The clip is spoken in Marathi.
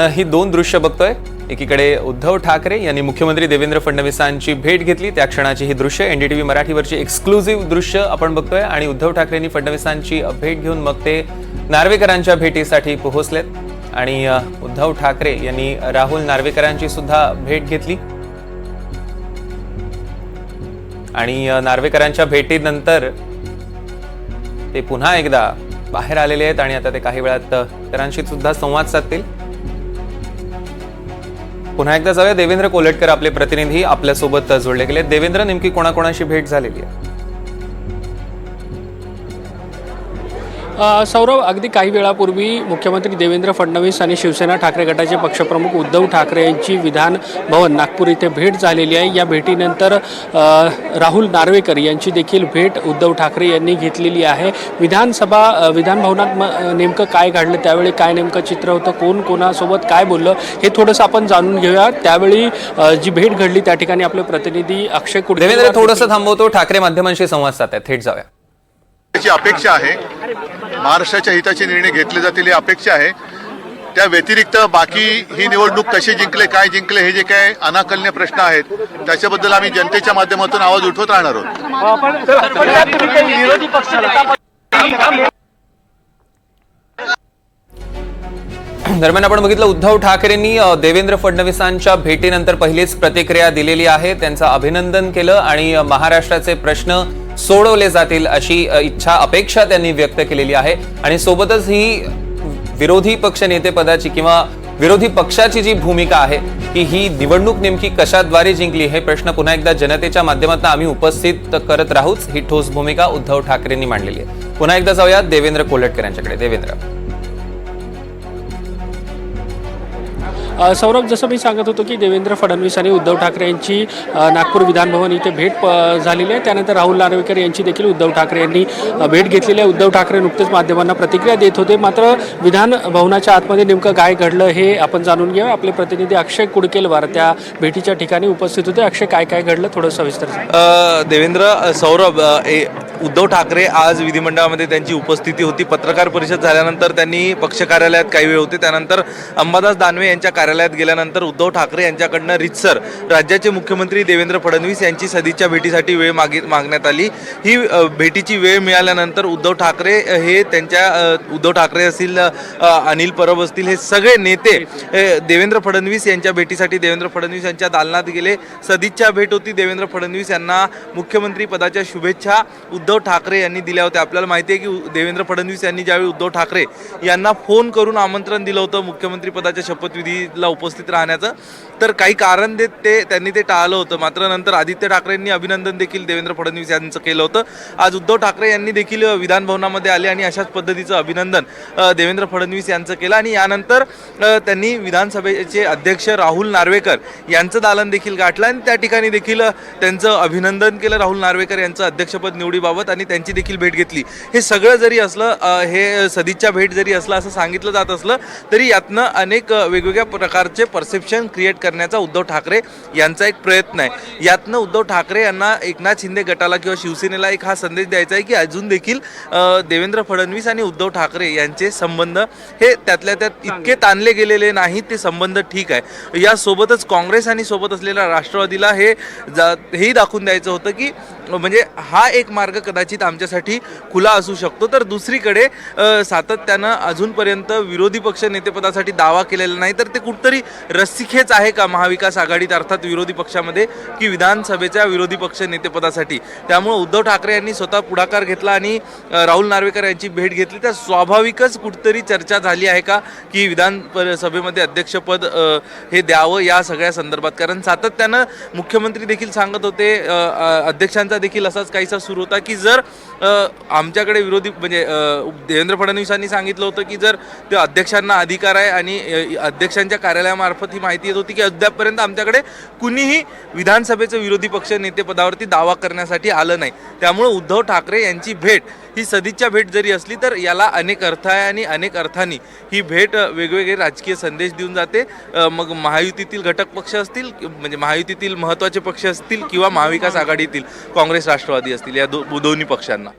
ही दोन दृश्य बघतोय। एकीकडे उद्धव ठाकरे यांनी मुख्यमंत्री देवेंद्र फडणवीसांची भेट घेतली, त्या क्षणाची ही दृश्य एनडीटीव्ही मराठीवरची एक्सक्लुझिव्ह दृश्य आपण बघतोय। आणि उद्धव ठाकरेंनी फडणवीसांची भेट घेऊन मग ते नार्वेकरांच्या भेटीसाठी पोहोचलेत आणि उद्धव ठाकरे यांनी राहुल नार्वेकरांची सुद्धा भेट घेतली आणि नार्वेकरांच्या भेटीनंतर ते पुन्हा एकदा बाहेर आलेले आहेत आणि आता ते काही वेळात इतरांशी सुद्धा संवाद साधतील। पुन्हा एकदा जाऊया, देवेंद्र कोल्हटकर आपले प्रतिनिधी आपल्या सोबत जोडले गेले। देवेंद्र, नेमकी कोणाकोणाशी भेट झालेली आहे? सौरभ, अगदी काही वेळापूर्वी मुख्यमंत्री देवेंद्र फडणवीस आणि शिवसेना ठाकरे गटाचे पक्षप्रमुख उद्धव ठाकरे यांची विधान भवन नागपूर इथे भेट झालेली आहे। या भेटीनंतर राहुल नार्वेकर यांची देखील भेट उद्धव ठाकरे यांनी घेतलेली आहे। विधान भवनात नेमकं काय घडलं, त्यावेळी काय नेमकं चित्र होतं, कोण कोणासोबत काय बोललं, हे थोडंसं आपण जाणून घेऊया। त्यावेळी जी भेट घडली त्या ठिकाणी आपले प्रतिनिधी अक्षय कुडके। देवेंद्र, थोडंसं थांबवतो, ठाकरे माध्यमांशी संवाद साधतायत, थेट जाऊया। त्याची अपेक्षा आहे, महाराष्ट्राच्या हिताचे निर्णय घेतले जातील ही अपेक्षा आहे। त्या व्यतिरिक्त बाकी ही निवडणूक कशी जिंकले, काय जिंकले, हे जे काय अनाकलनीय प्रश्न आहेत त्याच्याबद्दल आम्ही जनतेच्या माध्यमातून आवाज उठवत राहणार आहोत। दरम्यान आपण बघितलं, उद्धव ठाकरेंनी देवेंद्र फडणवीसांच्या भेटीनंतर पहिलीच प्रतिक्रिया दिलेली आहे, त्यांचं अभिनंदन केलं आणि महाराष्ट्राचे प्रश्न सोडवले जातील अशी इच्छा, अपेक्षा त्यांनी व्यक्त केलेली आहे। आणि सोबतच ही विरोधी पक्ष नेतेपदाची किंवा विरोधी पक्षाची जी भूमिका आहे की ही निवडणूक नेमकी कशाद्वारे जिंकली, हे प्रश्न पुन्हा एकदा जनतेच्या माध्यमातून आम्ही उपस्थित करत राहूच, ही ठोस भूमिका उद्धव ठाकरेंनी मांडलेली आहे। पुन्हा एकदा जाऊया देवेंद्र कोल्हटकर यांच्याकडे। देवेंद्र, सौरभ, जसं मी सांगत होतो की देवेंद्र फडणवीस आणि उद्धव ठाकरे यांची नागपूर विधान भवन इथे भेट झालेली आहे। त्यानंतर राहुल नार्वेकर यांची देखील उद्धव ठाकरे यांनी भेट घेतलेली आहे। उद्धव ठाकरे नुकतेच माध्यमांना प्रतिक्रिया देत होते, मात्र विधान भवनाच्या आतमध्ये नेमकं काय घडलं हे आपण जाणून घेऊया। आपले प्रतिनिधी अक्षय कुडकेलवार त्या भेटीच्या ठिकाणी उपस्थित होते। अक्षय, काय काय घडलं थोडं सविस्तर? देवेंद्र, सौरभ, उद्धव ठाकरे आज विधिमंडळामध्ये त्यांची उपस्थिती होती। पत्रकार परिषद झाल्यानंतर त्यांनी पक्ष कार्यालयात काही वेळ होते, त्यानंतर अंबादास दानवे यांच्या कार्यालयात गेल्यानंतर उद्धव ठाकरे यांच्याकडनं रितसर राज्याचे मुख्यमंत्री देवेंद्र फडणवीस यांची सदिच्छा भेटीसाठी वेळ मागण्यात आली। ही भेटीची वेळ मिळाल्यानंतर उद्धव ठाकरे हे उद्धव ठाकरे असतील, अनिल परब असतील, हे सगळे नेते देवेंद्र फडणवीस यांच्या भेटीसाठी देवेंद्र फडणवीस यांच्या दालनात गेले। सदिच्छा भेट होती। देवेंद्र फडणवीस यांना मुख्यमंत्री पदाच्या शुभेच्छा उद्धव ठाकरे यांनी दिल्या होत्या। आपल्याला माहिती आहे की देवेंद्र फडणवीस यांनी ज्यावेळी उद्धव ठाकरे यांना फोन करून आमंत्रण दिलं होतं मुख्यमंत्री पदाच्या शपथविधीला उपस्थित राहण्याचं, तर काही कारण देत त्यांनी ते टाळलं होतं। मात्र नंतर आदित्य ठाकरेंनी अभिनंदन देखील देवेंद्र फडणवीस यांचं केलं होतं। आज उद्धव ठाकरे यांनी देखील विधान भवनामध्ये आले आणि अशाच पद्धतीचं अभिनंदन देवेंद्र फडणवीस यांचं केलं आणि यानंतर त्यांनी विधानसभेचे अध्यक्ष राहुल नार्वेकर यांचं दालन देखील गाठलं आणि त्या ठिकाणी देखील त्यांचं अभिनंदन केलं राहुल नार्वेकर यांचं अध्यक्षपद निवडीबाबत आणि त्यांची देखील भेट घेतली। हे सगळं जरी असलं, हे सदिच्छा भेट जरी असलं असं सांगितलं जात असलं तरी यातनं अनेक वेगवेगळ्या प्रकारचे परसेप्शन क्रिएट करण्याचा उद्धव ठाकरे यांचा एक प्रयत्न आहे। यातनं उद्धव ठाकरे यांना एकनाथ शिंदे गटाला किंवा शिवसेनेला एक हा संदेश द्यायचा आहे की अजून देखील देवेंद्र फडणवीस आणि उद्धव ठाकरे यांचे संबंध हे त्यातल्या त्यात इतके ताणले गेलेले नाहीत, ते संबंध ठीक आहे। यासोबतच काँग्रेस आणि सोबत असलेल्या राष्ट्रवादीला हेही दाखवून द्यायचं होतं की म्हणजे हा एक मार्ग कदाचित आमच्यासाठी खुला असू शकतो। तर दुसरीकडे सातत्यानं अजूनपर्यंत विरोधी पक्ष नेतेपदासाठी दावा केलेला नाही, तर ते कुठतरी रस्सीखेच आहे का महाविकास आघाडीत अर्थात विरोधी पक्षामध्ये की विधानसभेच्या विरोधी पक्ष नेतेपदासाठी? त्यामुळे उद्धव ठाकरे यांनी स्वतः पुढाकार घेतला आणि राहुल नार्वेकर यांची भेट घेतली। तर स्वाभाविकच कुठतरी चर्चा झाली आहे का की विधानसभेमध्ये अध्यक्षपद हे द्यावं या सगळ्या संदर्भात, कारण सातत्यानं मुख्यमंत्री देखील सांगत होते, अध्यक्षांचा देखील असाच काहीसा सुरू होता की जर आमच्याकडे विरोधी म्हणजे देवेंद्र फडणवीसांनी सांगितलं होतं की जर ते अध्यक्षांना अधिकार आहे आणि अध्यक्षांच्या कार्यालयामार्फत ही माहिती येत होती की अद्यापपर्यंत आमच्याकडे कुणीही विधानसभेचं विरोधी पक्ष नेतेपदावरती दावा करण्यासाठी आलं नाही। त्यामुळे उद्धव ठाकरे यांची भेट ही सदिच्छा भेट जरी असली तर याला अनेक अर्थ आहे आणि अनेक अर्थांनी ही भेट वेगवेगळे राजकीय संदेश देऊन जाते। मग महायुतीतील घटक पक्ष असतील, म्हणजे महायुतीतील महत्त्वाचे पक्ष असतील किंवा महाविकास आघाडीतील काँग्रेस राष्ट्रवादी असतील, या दोन्ही पक्षांना